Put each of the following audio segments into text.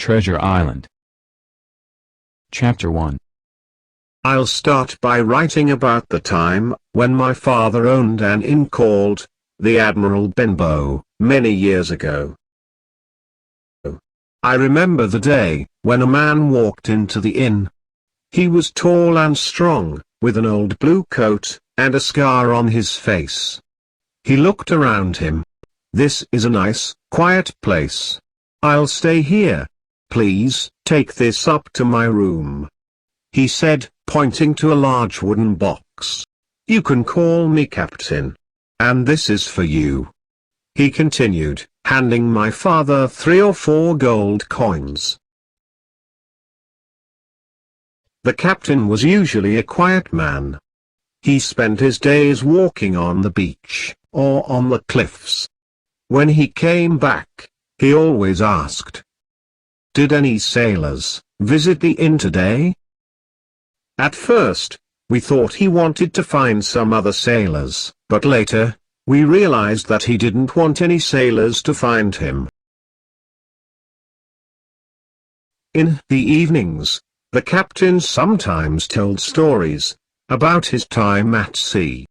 Treasure Island. Chapter 1. I'll start by writing about the time when my father owned an inn called the Admiral Benbow, many years ago. I remember the day when a man walked into the inn. He was tall and strong, with an old blue coat, and a scar on his face. He looked around him. "This is a nice, quiet place. I'll stay here. Please, take this up to my room," he said, pointing to a large wooden box. "You can call me Captain. And this is for you," he continued, handing my father 3 or 4 gold coins. The captain was usually a quiet man. He spent his days walking on the beach, or on the cliffs. When he came back, he always asked, "Did any sailors visit the inn today?" At first, we thought he wanted to find some other sailors, but later, we realized that he didn't want any sailors to find him. In the evenings, the captain sometimes told stories about his time at sea.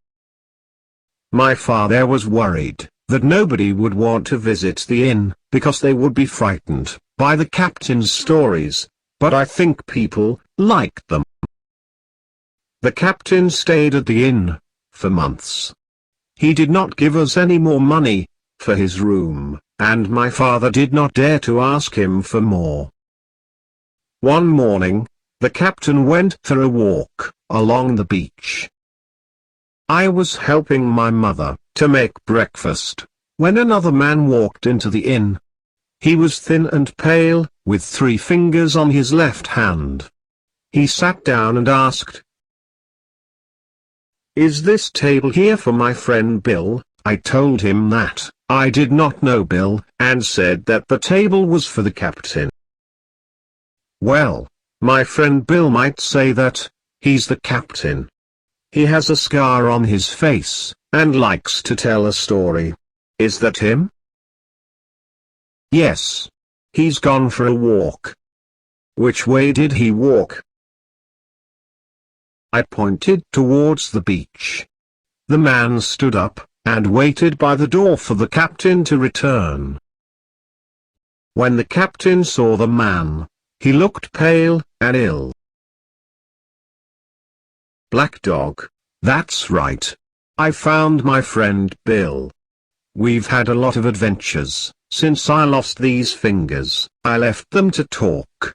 My father was worried that nobody would want to visit the inn, because they would be frightened by the captain's stories, but I think people liked them. The captain stayed at the inn for months. He did not give us any more money for his room, and my father did not dare to ask him for more. One morning, the captain went for a walk along the beach. I was helping my mother to make breakfast when another man walked into the inn. He was thin and pale, with 3 fingers on his left hand. He sat down and asked, "Is this table here for my friend Bill?" I told him that I did not know Bill, and said that the table was for the captain. "Well, my friend Bill might say that he's the captain. He has a scar on his face, and likes to tell a story. Is that him?" "Yes. He's gone for a walk." "Which way did he walk?" I pointed towards the beach. The man stood up, and waited by the door for the captain to return. When the captain saw the man, he looked pale and ill. "Black dog, that's right. I found my friend Bill. We've had a lot of adventures since I lost these fingers." I left them to talk.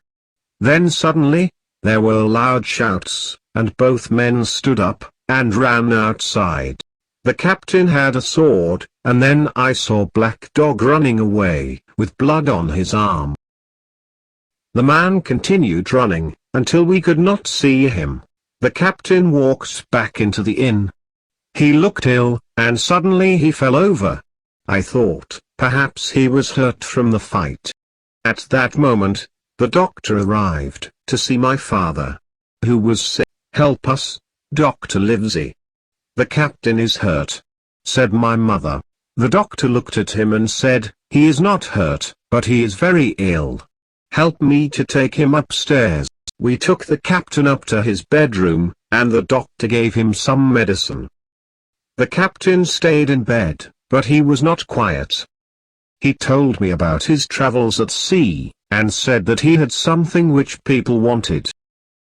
Then suddenly, there were loud shouts, and both men stood up, and ran outside. The captain had a sword, and then I saw Black Dog running away, with blood on his arm. The man continued running, until we could not see him. The captain walked back into the inn. He looked ill, and suddenly he fell over. I thought, perhaps he was hurt from the fight. At that moment, the doctor arrived, to see my father, who was sick. "Help us, Dr. Livesey. The captain is hurt," said my mother. The doctor looked at him and said, "He is not hurt, but he is very ill. Help me to take him upstairs." We took the captain up to his bedroom, and the doctor gave him some medicine. The captain stayed in bed, but he was not quiet. He told me about his travels at sea, and said that he had something which people wanted.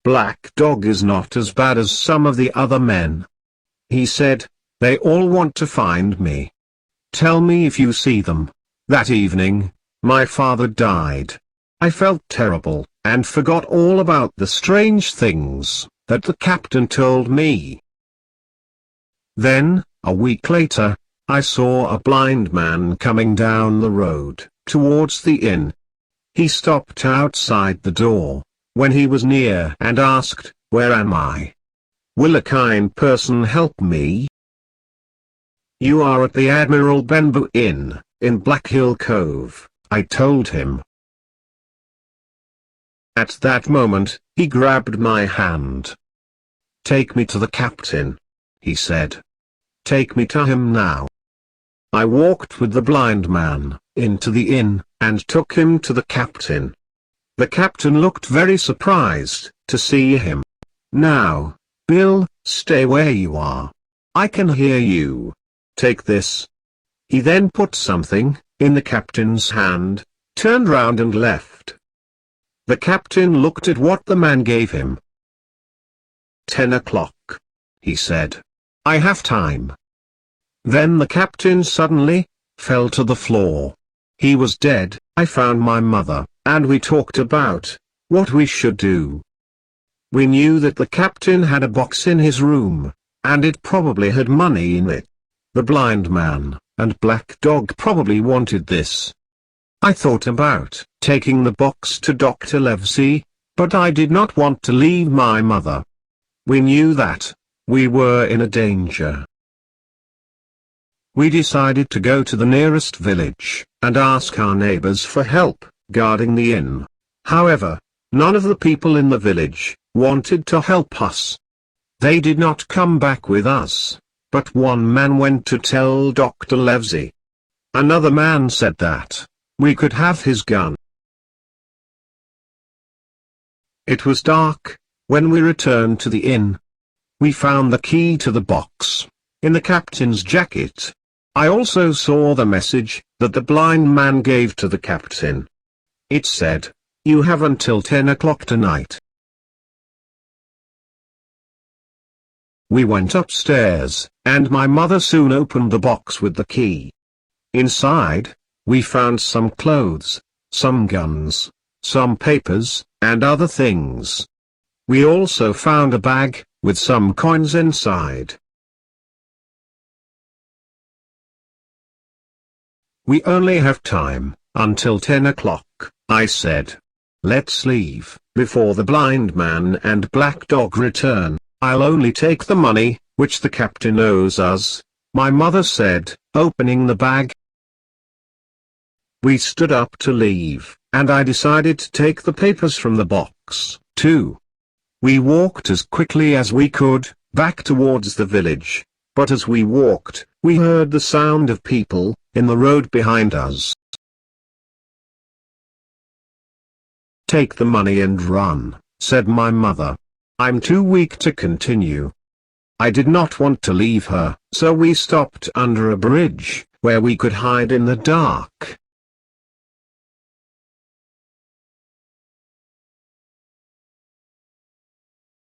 "Black Dog is not as bad as some of the other men," he said. "They all want to find me. Tell me if you see them." That evening, my father died. I felt terrible, and forgot all about the strange things that the captain told me. Then, a week later, I saw a blind man coming down the road, towards the inn. He stopped outside the door, when he was near, and asked, "Where am I? Will a kind person help me?" "You are at the Admiral Benbow Inn, in Black Hill Cove," I told him. At that moment, he grabbed my hand. "Take me to the captain," he said. "Take me to him now." I walked with the blind man into the inn, and took him to the captain. The captain looked very surprised to see him. "Now, Bill, stay where you are. I can hear you. Take this." He then put something in the captain's hand, turned round and left. The captain looked at what the man gave him. 10 o'clock, he said. "I have time." Then the captain suddenly fell to the floor. He was dead. I found my mother, and we talked about what we should do. We knew that the captain had a box in his room, and it probably had money in it. The blind man and black dog probably wanted this. I thought about taking the box to Dr. Livesey, but I did not want to leave my mother. We knew that we were in a danger. We decided to go to the nearest village and ask our neighbors for help guarding the inn. However, none of the people in the village wanted to help us. They did not come back with us, but one man went to tell Dr. Livesey. Another man said that we could have his gun. It was dark when we returned to the inn. We found the key to the box in the captain's jacket. I also saw the message that the blind man gave to the captain. It said, "You have until 10 o'clock tonight." We went upstairs, and my mother soon opened the box with the key. Inside, we found some clothes, some guns, some papers, and other things. We also found a bag with some coins inside. "We only have time until 10 o'clock, I said. "Let's leave before the blind man and black dog return. I'll only take the money which the captain owes us," my mother said, opening the bag. We stood up to leave, and I decided to take the papers from the box, too. We walked as quickly as we could, back towards the village, but as we walked, we heard the sound of people in the road behind us. "Take the money and run," said my mother. "I'm too weak to continue." I did not want to leave her, so we stopped under a bridge, where we could hide in the dark.